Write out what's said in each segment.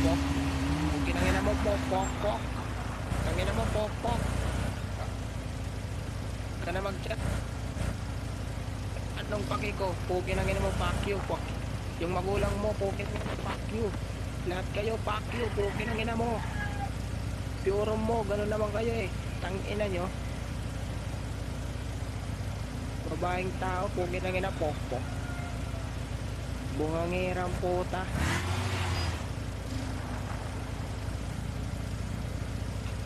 pok. Kinangina mo, pok, pok, pok. Kinangina mo, pok, pok. Ka na mag-chat. Anong paki ko? Kinangina mo, fuck you, pok. Yung magulang mo, kinangina mo, fuck you. Lahat kayo, fuck you, kinangina mo. Pure mo, ganun naman kayo eh. Tangina nyo. Babaeng tao, kinangina, pok, pok. Bungangirang puta.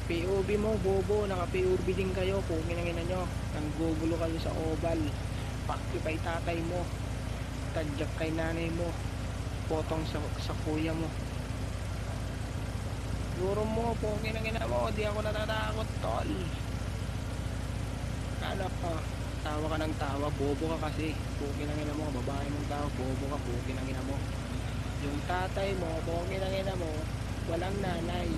POV mo, bobo. Naka-POV din kayo. Puminangina nyo. Nanggugulo kayo sa oval. Pakti kay tatay mo. Tadyak kay nanay mo. Potong sa kuya mo. Siguro mo, puminangina mo. Di ako natatakot, tol. Ano ka? Tawa ka ng tawa. Bobo ka kasi. Puminangina mo. Babae mong tao. Bobo ka. Puminangina mo. Yung tatay mo, puminangina mo. Walang nanay.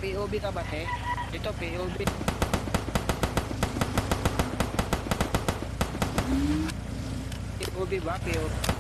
POV ka ba, he? Ito, POV. POV ba? POV.